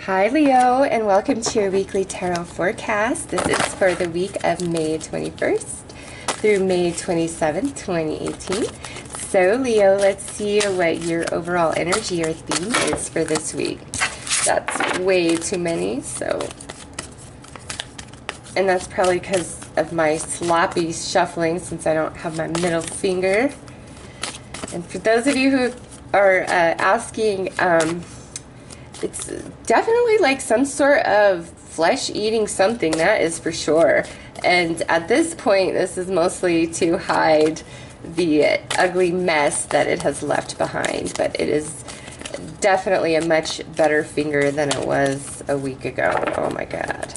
Hi Leo, and welcome to your weekly tarot forecast. This is for the week of May 21st through May 27th, 2018. So Leo, let's see what your overall energy or theme is for this week. That's way too many, and that's probably because of my sloppy shuffling since I don't have my middle finger. And for those of you who are asking, it's definitely like some sort of flesh-eating something, that is for sure. And at this point, this is mostly to hide the ugly mess that it has left behind. But it is definitely a much better finger than it was a week ago. Oh my God.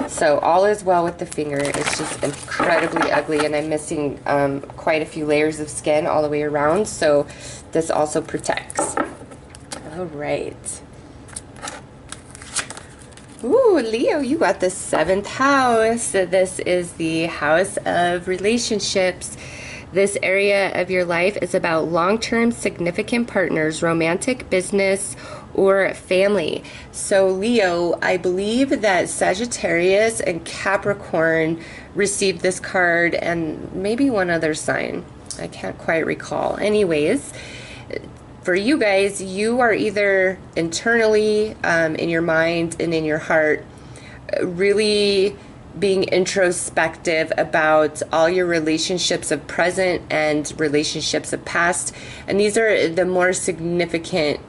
So all is well with the finger. It's just incredibly ugly, and I'm missing quite a few layers of skin all the way around. So this also protects. All right. Ooh, Leo, you got the 7th house. So this is the house of relationships. This area of your life is about long-term significant partners, romantic, business, or family. So Leo, I believe that Sagittarius and Capricorn received this card, and maybe one other sign. I can't quite recall. Anyways, for you guys, you are either internally in your mind and in your heart really being introspective about all your relationships of present and relationships of past, and these are the more significant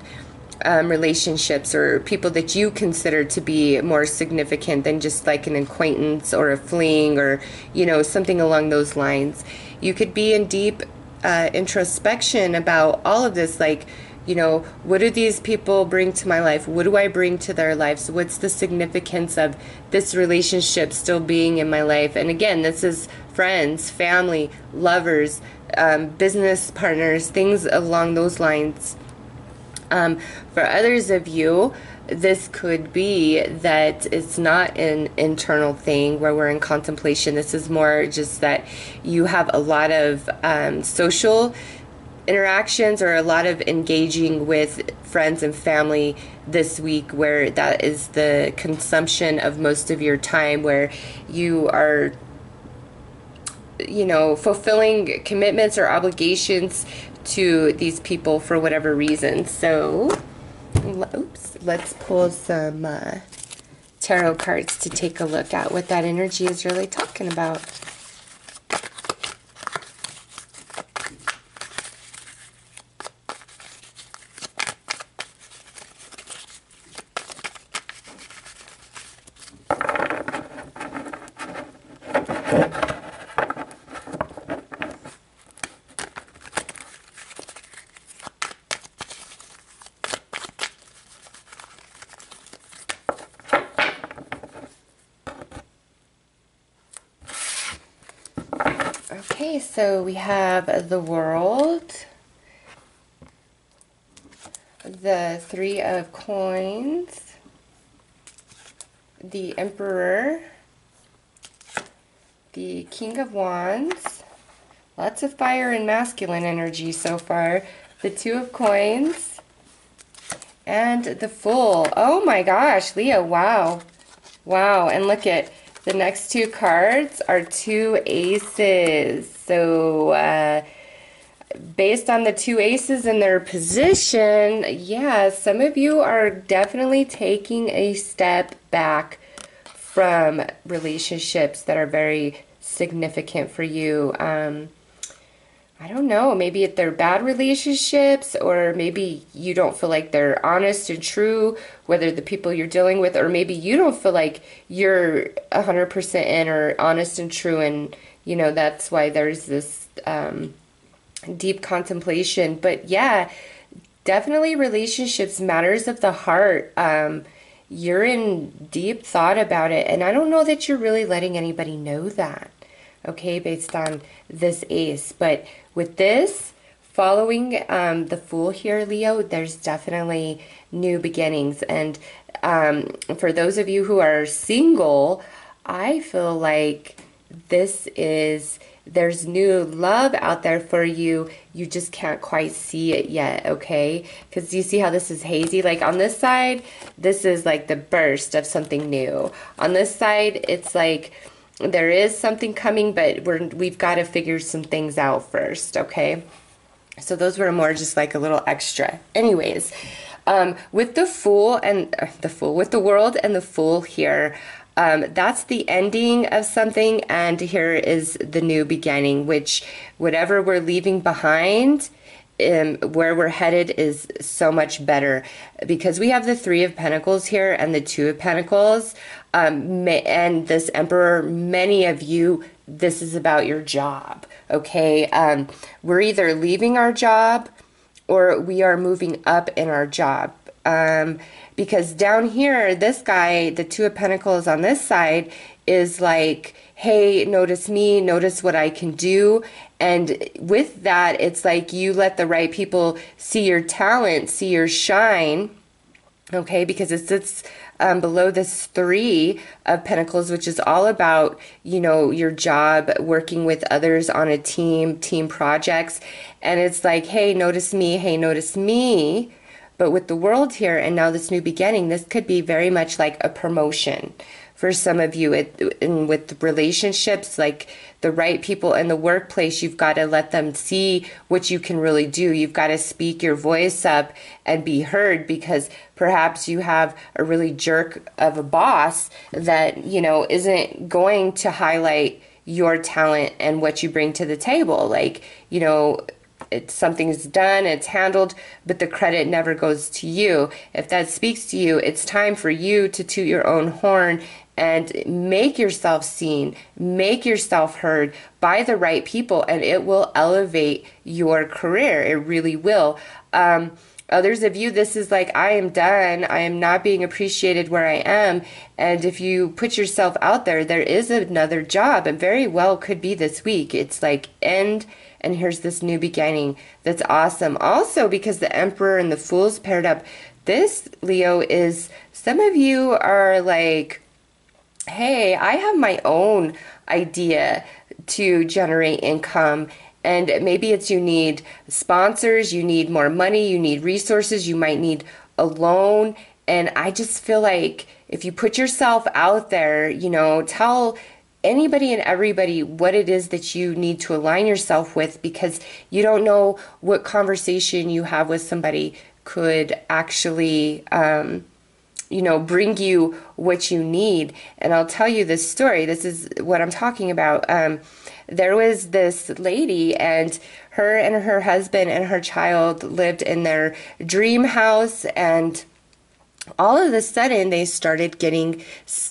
relationships or people that you consider to be more significant than just like an acquaintance or a fling or, you know, something along those lines. You could be in deep introspection about all of this, like, you know, what do these people bring to my life? What do I bring to their lives? What's the significance of this relationship still being in my life? And again, this is friends, family, lovers, business partners, things along those lines. For others of you, this could be that it's not an internal thing where we're in contemplation. This is more just that you have a lot of social interactions or a lot of engaging with friends and family this week, where that is the consumption of most of your time, where you are, you know, fulfilling commitments or obligations to these people for whatever reason. So oops, let's pull some tarot cards to take a look at what that energy is really talking about. Okay, so we have the World, the 3 of Coins, the Emperor, the King of Wands, lots of fire and masculine energy so far, the 2 of Coins, and the Fool. Oh my gosh, Leo, wow. Wow, and look at the next 2 cards are 2 aces. So based on the 2 aces and their position, yeah, some of you are definitely taking a step back from relationships that are very significant for you. I don't know, maybe if they're bad relationships, or maybe you don't feel like they're honest and true, whether the people you're dealing with, or maybe you don't feel like you're 100% in or honest and true, and, you know, that's why there's this deep contemplation. But yeah, definitely relationships, matters of the heart. You're in deep thought about it, and I don't know that you're really letting anybody know that, okay, based on this ace. But with this, following the Fool here, Leo, there's definitely new beginnings. And for those of you who are single, I feel like this is There's new love out there for you. You just can't quite see it yet, okay? Because you see how this is hazy? Like on this side, this is like the burst of something new. On this side, it's like there is something coming, but we've got to figure some things out first, okay? So those were more just like a little extra. Anyways, with the Fool and with the World and the Fool here, that's the ending of something, and here is the new beginning, which whatever we're leaving behind, where we're headed is so much better, because we have the Three of Pentacles here and the Two of Pentacles, and this Emperor. Many of you, this is about your job, okay? We're either leaving our job or we are moving up in our job. Because down here, this guy, the Two of Pentacles on this side, is like, hey, notice me, notice what I can do. And with that, it's like you let the right people see your talent, see your shine, okay? Because it sits below this Three of Pentacles, which is all about, you know, your job, working with others on a team projects. And it's like, hey, notice me, hey, notice me. But with the World here and now this new beginning, this could be very much like a promotion for some of you. And with relationships, like the right people in the workplace, you've got to let them see what you can really do. You've got to speak your voice up and be heard, because perhaps you have a really jerk of a boss that, you know, isn't going to highlight your talent and what you bring to the table. Like, you know, something's done, it's handled, but the credit never goes to you. If that speaks to you, it's time for you to toot your own horn and make yourself seen, make yourself heard by the right people, and it will elevate your career. It really will. Others of you, this is like, I am done. I am not being appreciated where I am. And if you put yourself out there, there is another job, and very well could be this week. It's like end, and here's this new beginning. That's awesome. Also, because the Emperor and the Fool's paired up, this, Leo, is, some of you are like, hey, I have my own idea to generate income. And maybe it's you need sponsors, you need more money, you need resources, you might need a loan. And I just feel like if you put yourself out there, you know, tell anybody and everybody what it is that you need to align yourself with, because you don't know what conversation you have with somebody could actually, you know, bring you what you need. And I'll tell you this story. This is what I'm talking about. There was this lady, and her husband and her child lived in their dream house, and all of a sudden they started getting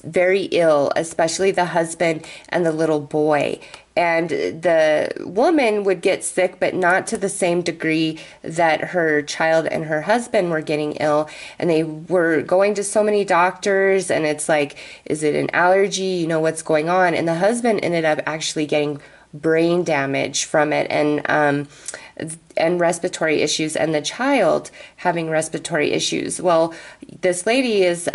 very ill, especially the husband and the little boy. And the woman would get sick, but not to the same degree that her child and her husband were getting ill. And they were going to so many doctors, and it's like, is it an allergy? You know, what's going on? And the husband ended up actually getting brain damage from it, and respiratory issues, and the child having respiratory issues. Well, this lady is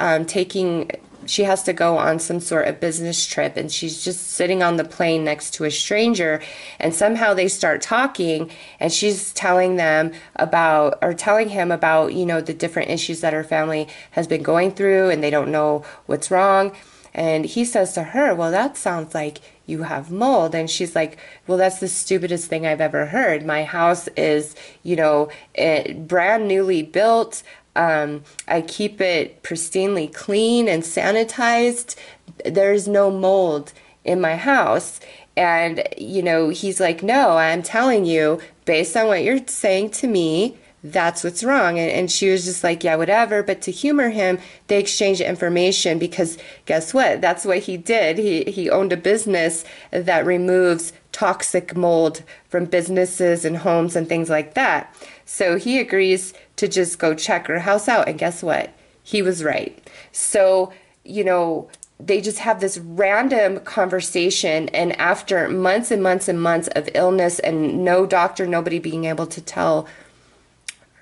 she has to go on some sort of business trip, and she's just sitting on the plane next to a stranger, and somehow they start talking, and she's telling him about, you know, the different issues that her family has been going through, and they don't know what's wrong. And he says to her, well, that sounds like you have mold. And she's like, well, that's the stupidest thing I've ever heard. My house is, you know, brand newly built. I keep it pristinely clean and sanitized. There's no mold in my house. And, you know, he's like, no, I'm telling you, based on what you're saying to me, that's what's wrong. And she was just like, yeah, whatever. But to humor him, they exchanged information, because guess what? That's what he did. He owned a business that removes toxic mold from businesses and homes and things like that. So he agrees to just go check her house out. And guess what? He was right. So, you know, they just have this random conversation, and after months and months and months of illness and no doctor, nobody being able to tell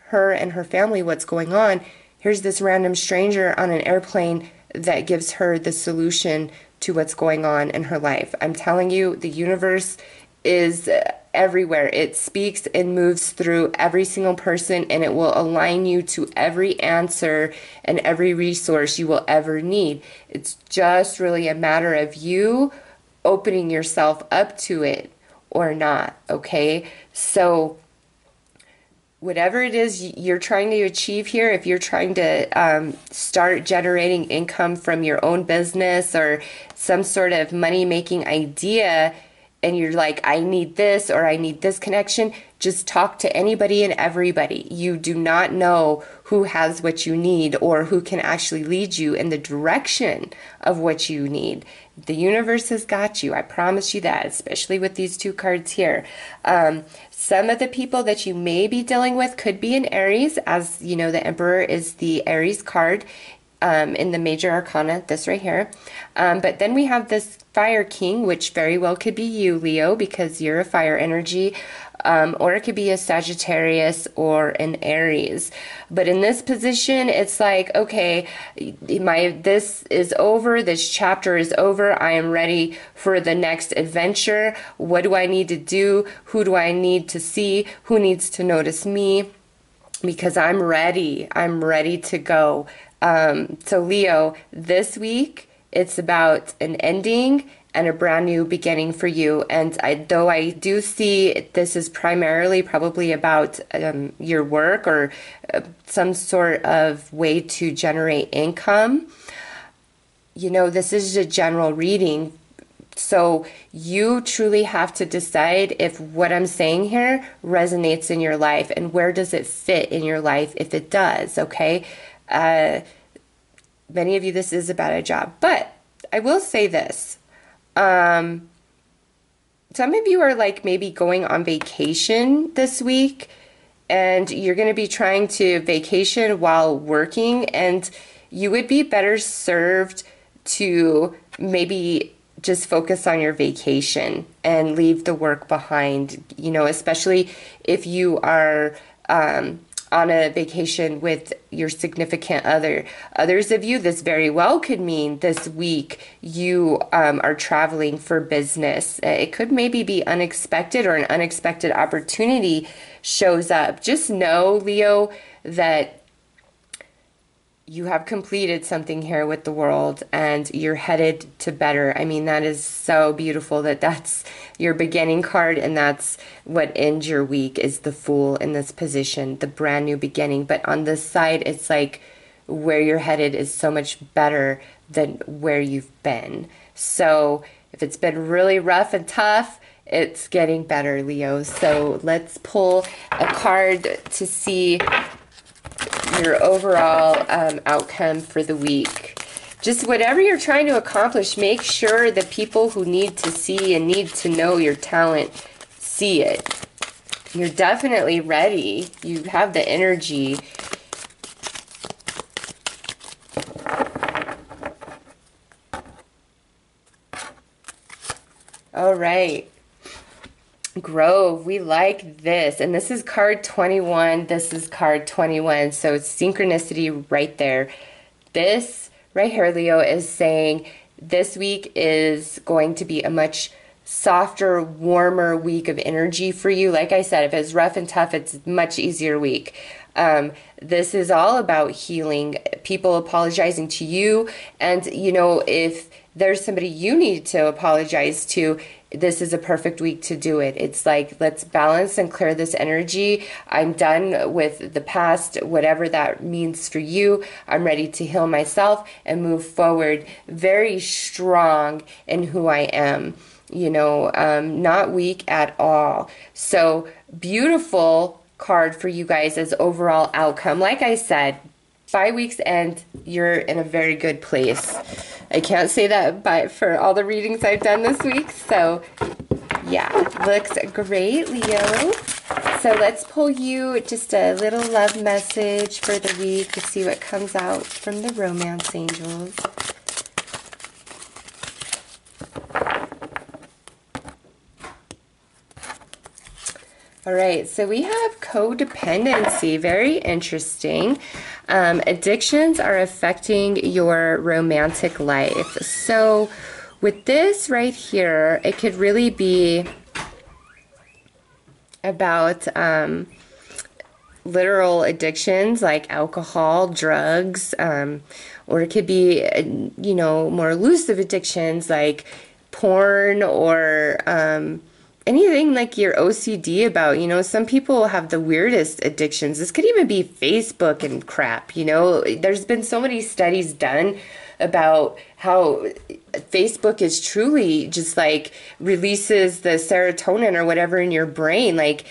her and her family what's going on, here's this random stranger on an airplane that gives her the solution to what's going on in her life. I'm telling you, the universe is everywhere. It speaks and moves through every single person, and it will align you to every answer and every resource you will ever need. It's just really a matter of you opening yourself up to it or not, okay? So whatever it is you're trying to achieve here, if you're trying to start generating income from your own business or some sort of money-making idea, and you're like, I need this or I need this connection, just talk to anybody and everybody. You do not know who has what you need or who can actually lead you in the direction of what you need. The universe has got you. I promise you that, especially with these two cards here. Some of the people that you may be dealing with could be in Aries. As you know, the Emperor is the Aries card in the major arcana, this right here. But then we have this Fire King, which very well could be you, Leo, because you're a fire energy. Or it could be a Sagittarius or an Aries. But in this position, it's like, okay, this is over, this chapter is over, I am ready for the next adventure. What do I need to do? Who do I need to see? Who needs to notice me? Because I'm ready to go. So Leo, this week, it's about an ending and a brand new beginning for you. And though I do see this is primarily probably about your work or some sort of way to generate income, you know, this is a general reading. So you truly have to decide if what I'm saying here resonates in your life and where does it fit in your life if it does, okay? Many of you, this is about a job. But I will say this. Some of you are like maybe going on vacation this week and you're going to be trying to vacation while working, and you would be better served to maybe just focus on your vacation and leave the work behind, you know, especially if you are on a vacation with your significant other. Others of you, this very well could mean this week you are traveling for business. It could maybe be unexpected or an unexpected opportunity shows up. Just know, Leo, that you have completed something here with the world and you're headed to better. I mean, that is so beautiful that that's your beginning card, and that's what ends your week is the Fool in this position, the brand new beginning. But on this side, it's like where you're headed is so much better than where you've been. So if it's been really rough and tough, it's getting better, Leo. So let's pull a card to see your overall outcome for the week. Just whatever you're trying to accomplish, make sure the people who need to see and need to know your talent see it. You're definitely ready. You have the energy. All right. Grove, we like this. And this is card 21. This is card 21. So it's synchronicity right there. This right here, Leo, is saying this week is going to be a much softer, warmer week of energy for you. Like I said, if it's rough and tough, it's a much easier week. This is all about healing, people apologizing to you. And, you know, if there's somebody you need to apologize to, this is a perfect week to do it. It's like, let's balance and clear this energy. I'm done with the past, whatever that means for you. I'm ready to heal myself and move forward very strong in who I am. You know, not weak at all. So beautiful card for you guys as overall outcome. Like I said, by week's end, you're in a very good place. I can't say that for all the readings I've done this week. So yeah, looks great, Leo. So let's pull you just a little love message for the week to see what comes out from the romance angels. All right, so we have codependency. Very interesting. Addictions are affecting your romantic life. So with this right here, it could really be about literal addictions like alcohol, drugs, or it could be, you know, more elusive addictions like porn or anything like your OCD about. You know, some people have the weirdest addictions. This could even be Facebook and crap. You know, there's been so many studies done about how Facebook is truly just like releases the serotonin or whatever in your brain. Like,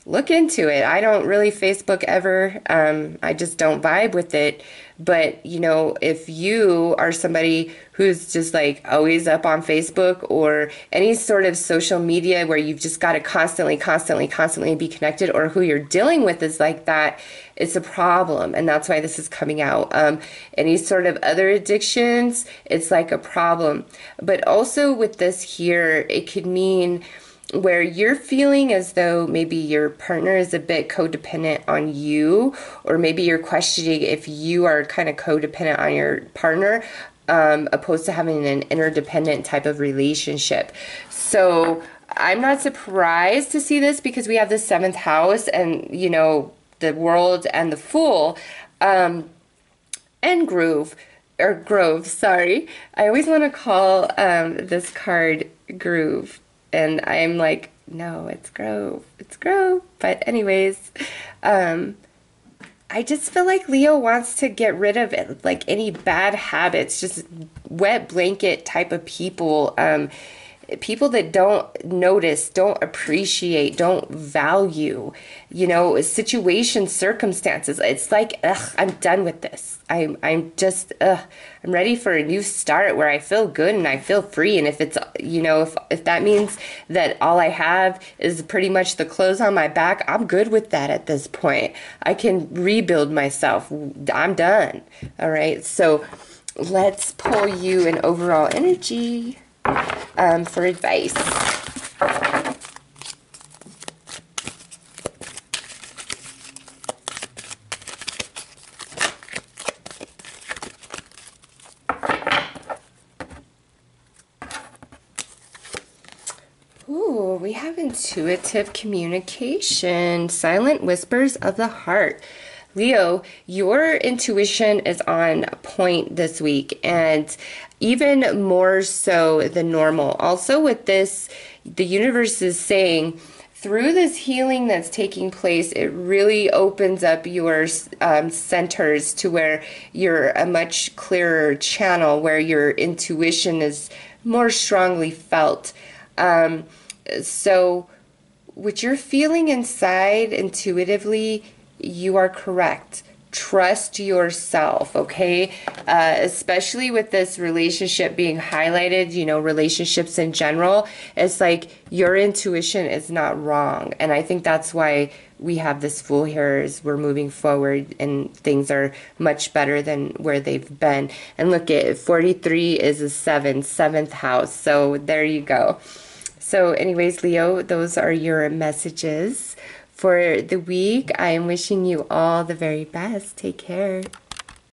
look into it. I don't really Facebook ever. I just don't vibe with it. But, you know, if you are somebody who's just like always up on Facebook or any sort of social media where you've just got to constantly be connected, or who you're dealing with is like that, it's a problem. And that's why this is coming out. Any sort of other addictions, it's like a problem. But also with this here, it could mean where you're feeling as though maybe your partner is a bit codependent on you, or maybe you're questioning if you are kind of codependent on your partner, opposed to having an interdependent type of relationship. So I'm not surprised to see this because we have the seventh house and, you know, the world and the fool, and Grove, sorry. I always want to call this card Groove. And I'm like, no, it's Grove. It's Grove. But anyways, I just feel like Leo wants to get rid of it, like any bad habits, just wet blanket type of people. People that don't notice, don't appreciate, don't value, you know, situations, circumstances. It's like, ugh, I'm done with this. I'm just, I'm ready for a new start where I feel good and I feel free. And if it's, you know, if that means that all I have is pretty much the clothes on my back, I'm good with that at this point. I can rebuild myself. I'm done. All right. So let's pull you an overall energy for advice. Ooh, we have intuitive communication, silent whispers of the heart. Leo, your intuition is on point this week, and even more so than normal. Also with this, the universe is saying, through this healing that's taking place, it really opens up your centers to where you're a much clearer channel, where your intuition is more strongly felt. So what you're feeling inside intuitively, you are correct. Trust yourself, okay? Especially with this relationship being highlighted, you know, relationships in general, it's like your intuition is not wrong. And I think that's why we have this Fool here, is we're moving forward and things are much better than where they've been. And look, at 43 is a seventh house. So there you go. So anyways, Leo, those are your messages for the week. I am wishing you all the very best. Take care.